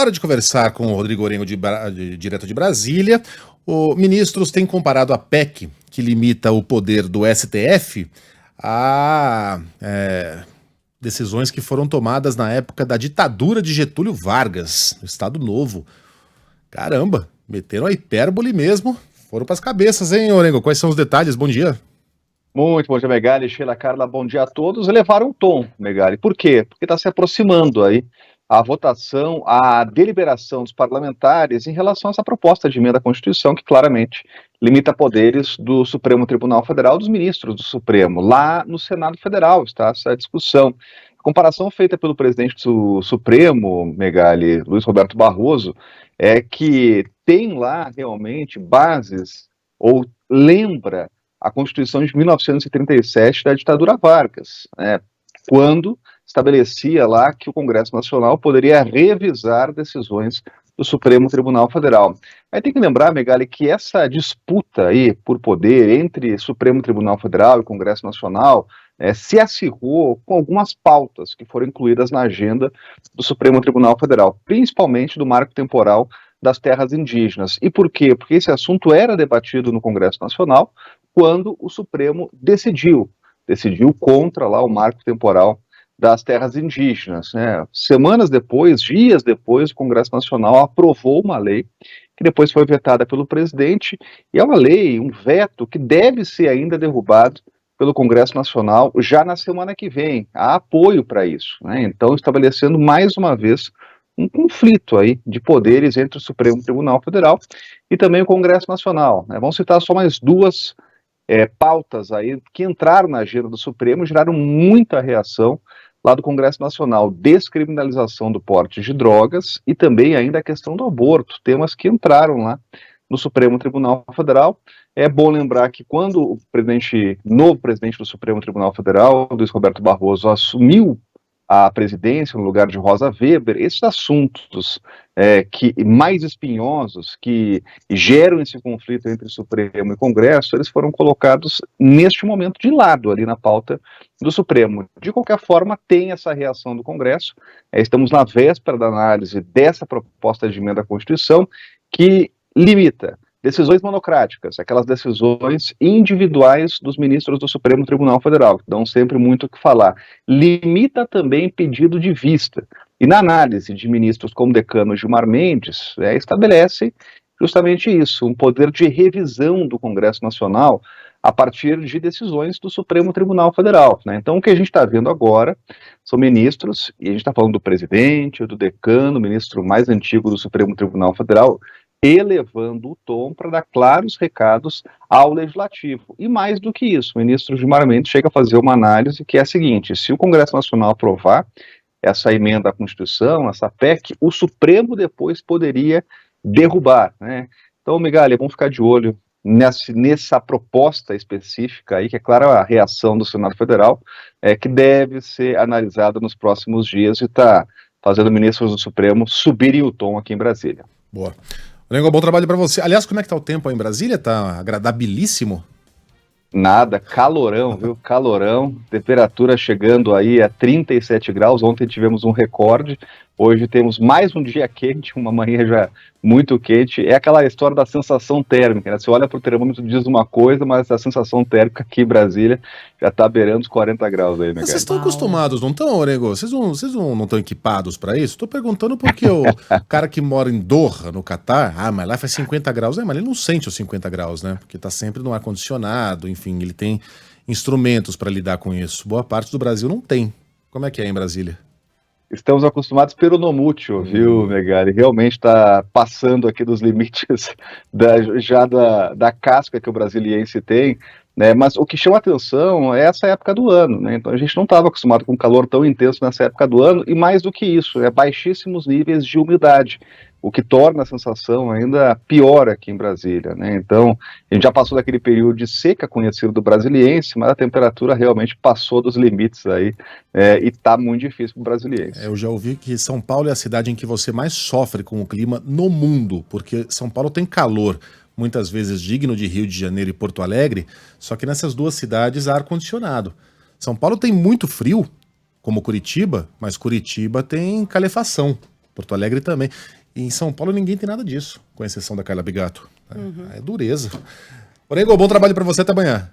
Hora de conversar com o Rodrigo Orengo, direto de Brasília. Os ministros têm comparado a PEC, que limita o poder do STF, a decisões que foram tomadas na época da ditadura de Getúlio Vargas, no Estado Novo. Caramba, meteram a hipérbole mesmo. Foram para as cabeças, hein, Orengo? Quais são os detalhes? Bom dia. Muito bom dia, Megali, Sheila, Carla, bom dia a todos. Elevaram o tom, Megali. Por quê? Porque está se aproximando aí a votação, a deliberação dos parlamentares em relação a essa proposta de emenda à Constituição, que claramente limita poderes do Supremo Tribunal Federal, dos ministros do Supremo. Lá no Senado Federal está essa discussão. A comparação feita pelo presidente do Supremo, Megali, Luiz Roberto Barroso, é que tem lá realmente bases, ou lembra a Constituição de 1937 da ditadura Vargas, quando estabelecia lá que o Congresso Nacional poderia revisar decisões do Supremo Tribunal Federal. Aí tem que lembrar, Megali, que essa disputa aí por poder entre Supremo Tribunal Federal e Congresso Nacional se acirrou com algumas pautas que foram incluídas na agenda do Supremo Tribunal Federal, principalmente do marco temporal das terras indígenas. E por quê? Porque esse assunto era debatido no Congresso Nacional quando o Supremo decidiu contra lá o marco temporal das terras indígenas. Semanas depois, dias depois, o Congresso Nacional aprovou uma lei que depois foi vetada pelo presidente, e é uma lei, um veto que deve ser ainda derrubado pelo Congresso Nacional já na semana que vem. Há apoio para isso, Então, estabelecendo mais uma vez um conflito aí de poderes entre o Supremo Tribunal Federal e também o Congresso Nacional. Vamos citar só mais duas pautas aí que entraram na agenda do Supremo e geraram muita reação lá do Congresso Nacional: descriminalização do porte de drogas e também ainda a questão do aborto, temas que entraram lá no Supremo Tribunal Federal. É bom lembrar que quando o novo presidente do Supremo Tribunal Federal, Luiz Roberto Barroso, assumiu a presidência no lugar de Rosa Weber, esses assuntos que mais espinhosos, que geram esse conflito entre Supremo e Congresso, eles foram colocados neste momento de lado ali na pauta do Supremo. De qualquer forma, tem essa reação do Congresso. Estamos na véspera da análise dessa proposta de emenda à Constituição que limita decisões monocráticas, aquelas decisões individuais dos ministros do Supremo Tribunal Federal, que dão sempre muito o que falar. Limita também pedido de vista. E na análise de ministros como o decano Gilmar Mendes, estabelece justamente isso, um poder de revisão do Congresso Nacional a partir de decisões do Supremo Tribunal Federal. Então, o que a gente está vendo agora são ministros, e a gente está falando do presidente, do decano, o ministro mais antigo do Supremo Tribunal Federal, elevando o tom para dar claros recados ao Legislativo. E mais do que isso, o ministro Gilmar Mendes chega a fazer uma análise que é a seguinte: se o Congresso Nacional aprovar essa emenda à Constituição, essa PEC, o Supremo depois poderia derrubar. Então, Megali, vamos ficar de olho nessa proposta específica aí, que é claro a reação do Senado Federal, que deve ser analisada nos próximos dias e está fazendo ministros do Supremo subirem o tom aqui em Brasília. Boa. Orengo, bom trabalho para você. Aliás, como é que tá o tempo aí em Brasília? Tá agradabilíssimo? Nada, calorão, viu? Calorão, temperatura chegando aí a 37 graus, ontem tivemos um recorde, hoje temos mais um dia quente, uma manhã já muito quente. É aquela história da sensação térmica, Você olha para o termômetro e diz uma coisa, mas a sensação térmica aqui em Brasília já está beirando os 40 graus aí, né, Vocês estão acostumados, não estão, Orengo? Vocês não estão equipados para isso? Estou perguntando porque o cara que mora em Doha, no Catar, mas lá faz 50 graus, mas ele não sente os 50 graus, né? Porque tá sempre no ar-condicionado, enfim, ele tem instrumentos para lidar com isso. Boa parte do Brasil não tem. Como é que é em Brasília? Estamos acostumados pelo Nomútil, viu, Megali? Realmente está passando aqui dos limites da casca que o brasiliense tem, Mas o que chama atenção é essa época do ano, Então a gente não estava acostumado com um calor tão intenso nessa época do ano, e mais do que isso, baixíssimos níveis de umidade, o que torna a sensação ainda pior aqui em Brasília, Então, a gente já passou daquele período de seca conhecido do brasiliense, mas a temperatura realmente passou dos limites aí, e está muito difícil para o brasiliense. Eu já ouvi que São Paulo é a cidade em que você mais sofre com o clima no mundo, porque São Paulo tem calor, muitas vezes digno de Rio de Janeiro e Porto Alegre, só que nessas duas cidades há ar-condicionado. São Paulo tem muito frio, como Curitiba, mas Curitiba tem calefação. Porto Alegre também. E em São Paulo ninguém tem nada disso, com exceção da Carla Bigato. É dureza. Orengo, bom trabalho para você, até amanhã.